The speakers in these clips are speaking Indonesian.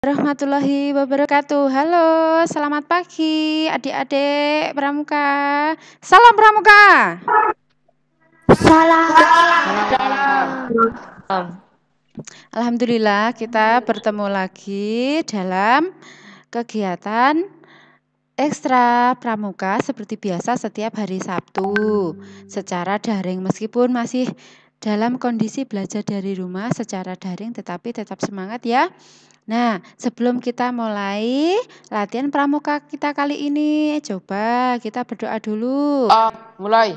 Warahmatullahi wabarakatuh. Halo, selamat pagi adik-adik Pramuka. Salam Pramuka. Salam. Alhamdulillah kita bertemu lagi dalam kegiatan ekstra Pramuka seperti biasa setiap hari Sabtu secara daring, meskipun masih dalam kondisi belajar dari rumah secara daring, tetapi tetap semangat ya. Nah, sebelum kita mulai latihan pramuka kita kali ini, coba kita berdoa dulu. Mulai.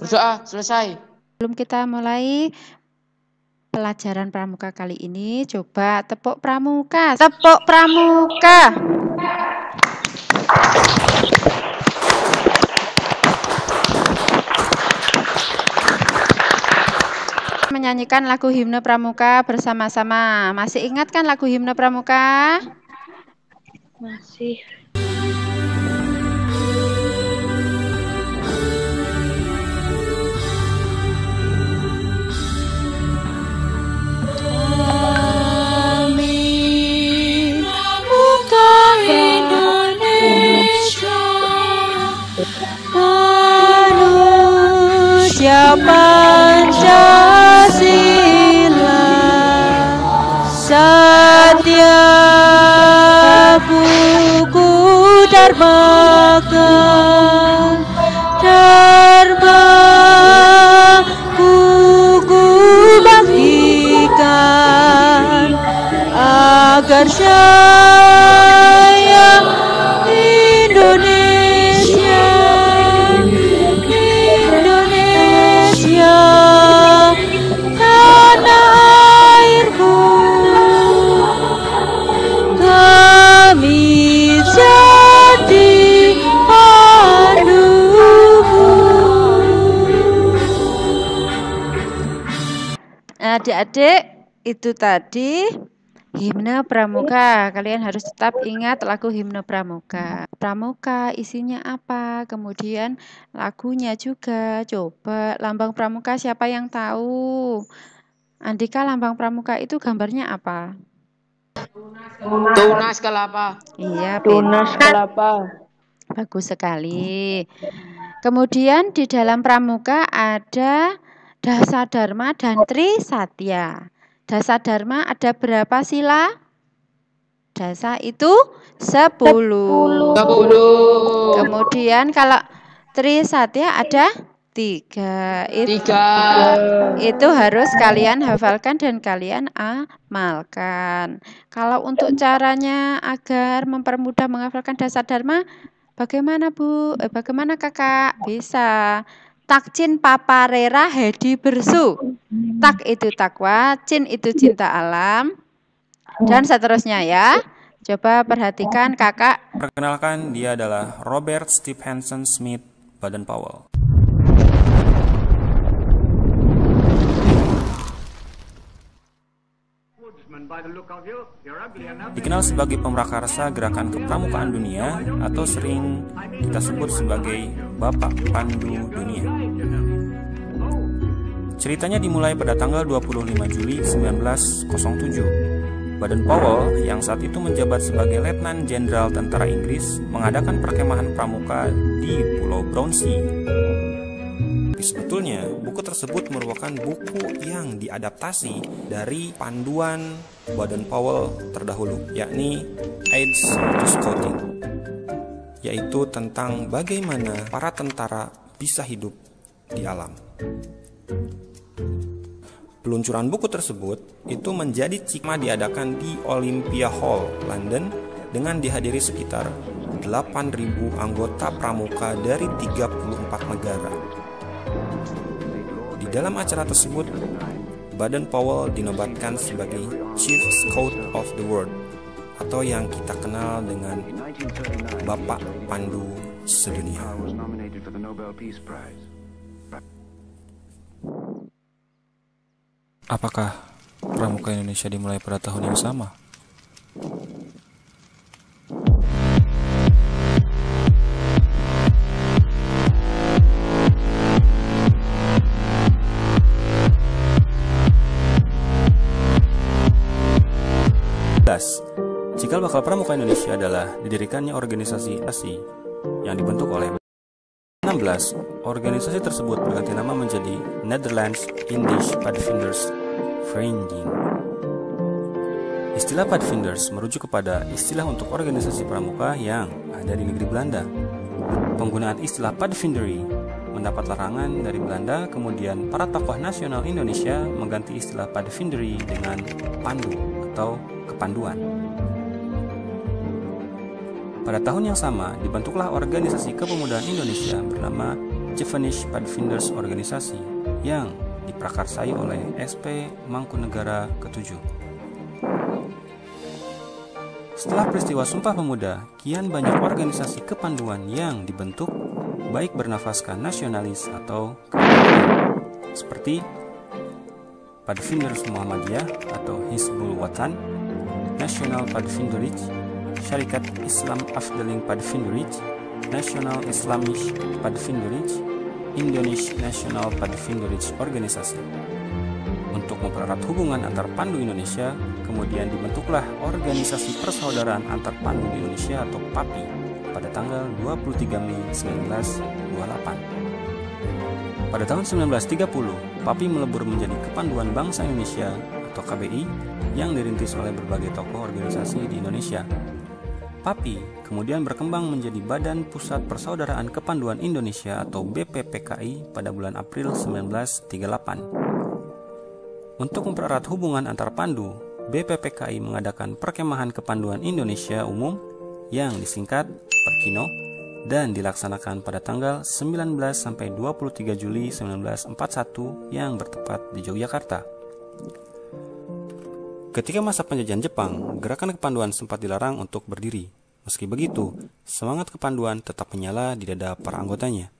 Berdoa selesai. Sebelum kita mulai pelajaran pramuka kali ini, coba tepuk pramuka. Tepuk pramuka. Menyanyikan lagu himne pramuka bersama-sama. Masih ingat kan lagu himne pramuka? Masih. Amin. Pramuka Indonesia, manusia Pancasila, Satya Buku Dharmaka, Dharma Buku bagikan, agar jaya Indonesia, Indonesia, tanah airku, kami jadi pandumu. Adik-adik, itu tadi himne pramuka. Kalian harus tetap ingat lagu himne pramuka. Pramuka isinya apa? Kemudian lagunya juga. Coba lambang pramuka siapa yang tahu? Andika, lambang pramuka itu gambarnya apa? Tunas kelapa. Iya, Tunas kelapa. bagus sekali. Kemudian di dalam pramuka ada Dasadharma dan Trisatya. Dasadharma ada berapa sila? Dasa itu 10. 10. Kemudian kalau Trisatya ada 3. 3. Itu harus kalian hafalkan dan kalian amalkan. Kalau untuk caranya agar mempermudah menghafalkan Dasadharma, bagaimana Bu? Bagaimana Kakak? Bisa. Takcin paparera hedi bersu. Tak itu takwa, cin itu cinta alam, dan seterusnya ya. Coba perhatikan Kakak. Perkenalkan, dia adalah Robert Stephenson Smith Baden-Powell. Dikenal sebagai pemrakarsa gerakan kepramukaan dunia atau sering kita sebut sebagai Bapak Pandu Dunia. Ceritanya dimulai pada tanggal 25 Juli 1907. Baden-Powell yang saat itu menjabat sebagai Letnan Jenderal Tentara Inggris mengadakan perkemahan pramuka di Pulau Brownsea. Sebetulnya, buku tersebut merupakan buku yang diadaptasi dari panduan Baden-Powell terdahulu, yakni Aids to Scouting, yaitu tentang bagaimana para tentara bisa hidup di alam. Peluncuran buku tersebut itu menjadi cikma diadakan di Olympia Hall, London, dengan dihadiri sekitar 8.000 anggota pramuka dari 34 negara. Di dalam acara tersebut, Baden-Powell dinobatkan sebagai Chief Scout of the World, atau yang kita kenal dengan Bapak Pandu Sedunia. Apakah pramuka Indonesia dimulai pada tahun yang sama? Cikal bakal Pramuka Indonesia adalah didirikannya organisasi yang dibentuk oleh 16. Organisasi tersebut berganti nama menjadi Netherlands Indisch Padvinders Vereniging. Istilah Padvinders merujuk kepada istilah untuk organisasi pramuka yang ada di negeri Belanda. Penggunaan istilah Padvindery mendapat larangan dari Belanda, kemudian para tokoh nasional Indonesia mengganti istilah Padvindery dengan pandu atau kepanduan. Pada tahun yang sama, dibentuklah organisasi kepemudaan Indonesia bernama Javanese Padvinders Organisasi yang diprakarsai oleh SP Mangkunegara ke-7. Setelah peristiwa Sumpah Pemuda, kian banyak organisasi kepanduan yang dibentuk, baik bernafaskan nasionalis atau keagamaan, seperti Padvinders Muhammadiyah atau Hizbul Watan, National Padvinderij, Syarikat Islam Afdeling Padvinderij, National Islamisch Padvinderij, Indonesian National Padvinderij Organisasi. Untuk mempererat hubungan antar pandu Indonesia, kemudian dibentuklah Organisasi Persaudaraan Antar Pandu di Indonesia atau PAPI pada tanggal 23 Mei 1928. Pada tahun 1930, PAPI melebur menjadi Kepanduan Bangsa Indonesia atau KBI yang dirintis oleh berbagai tokoh organisasi di Indonesia. PAPI kemudian berkembang menjadi Badan Pusat Persaudaraan Kepanduan Indonesia atau BPPKI pada bulan April 1938. Untuk mempererat hubungan antar pandu, BPPKI mengadakan Perkemahan Kepanduan Indonesia Umum yang disingkat Perkino dan dilaksanakan pada tanggal 19 sampai 23 Juli 1941 yang bertepat di Yogyakarta. Ketika masa penjajahan Jepang, gerakan kepanduan sempat dilarang untuk berdiri. Meski begitu, semangat kepanduan tetap menyala di dada para anggotanya.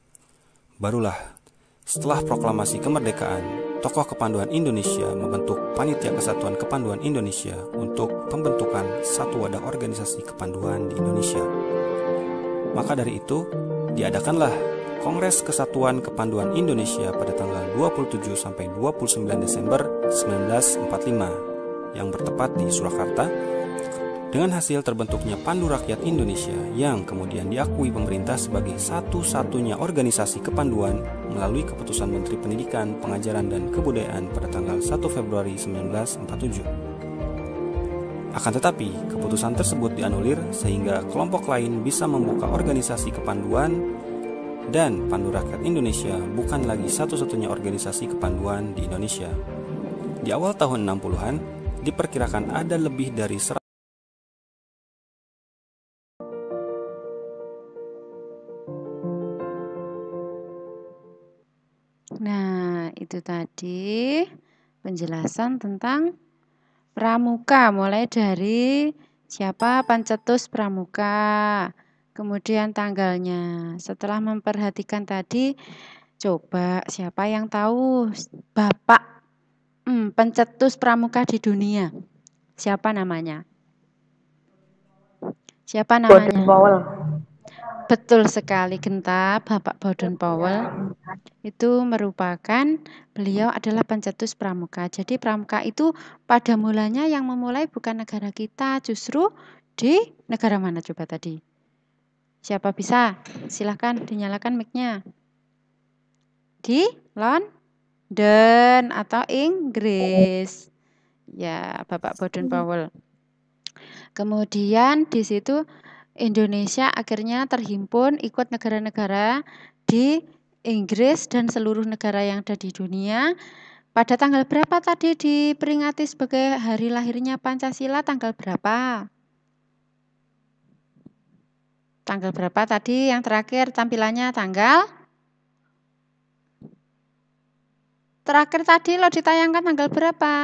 Barulah setelah proklamasi kemerdekaan, tokoh kepanduan Indonesia membentuk Panitia Kesatuan Kepanduan Indonesia untuk pembentukan satu wadah organisasi kepanduan di Indonesia. Maka dari itu, diadakanlah Kongres Kesatuan Kepanduan Indonesia pada tanggal 27 sampai 29 Desember 1945 yang bertepat di Surakarta, dengan hasil terbentuknya Pandu Rakyat Indonesia yang kemudian diakui pemerintah sebagai satu-satunya organisasi kepanduan melalui keputusan Menteri Pendidikan, Pengajaran, dan Kebudayaan pada tanggal 1 Februari 1947. Akan tetapi, keputusan tersebut dianulir sehingga kelompok lain bisa membuka organisasi kepanduan dan Pandu Rakyat Indonesia bukan lagi satu-satunya organisasi kepanduan di Indonesia. Di awal tahun 60-an, diperkirakan ada lebih dari 100 Nah, itu tadi penjelasan tentang pramuka, mulai dari siapa pencetus pramuka, kemudian tanggalnya. Setelah memperhatikan tadi, coba siapa yang tahu Bapak pencetus pramuka di dunia? Siapa namanya? Siapa namanya? Baden Powell. Betul sekali, Genta. Bapak Baden Powell itu merupakan, beliau adalah pencetus pramuka. Jadi pramuka itu pada mulanya yang memulai bukan negara kita, justru di negara mana coba tadi? Siapa bisa? Silahkan dinyalakan mic-nya. Di London atau Inggris. Ya, Bapak Baden Powell. Kemudian di situ Indonesia akhirnya terhimpun ikut negara-negara di Inggris dan seluruh negara yang ada di dunia. Pada tanggal berapa tadi diperingati sebagai hari lahirnya Pancasila? Tanggal berapa? Tanggal berapa tadi yang terakhir tampilannya tanggal? Terakhir tadi lo ditayangkan tanggal berapa?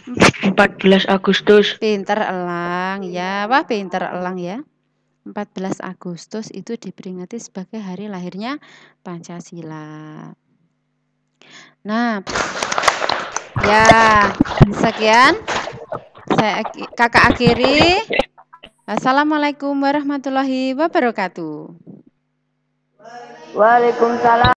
14 Agustus. Pinter elang ya, wah pinter elang ya. 14 Agustus itu diperingati sebagai hari lahirnya Pancasila. Nah, ya sekian saya kakak akhiri. Assalamualaikum warahmatullahi wabarakatuh. Waalaikumsalam.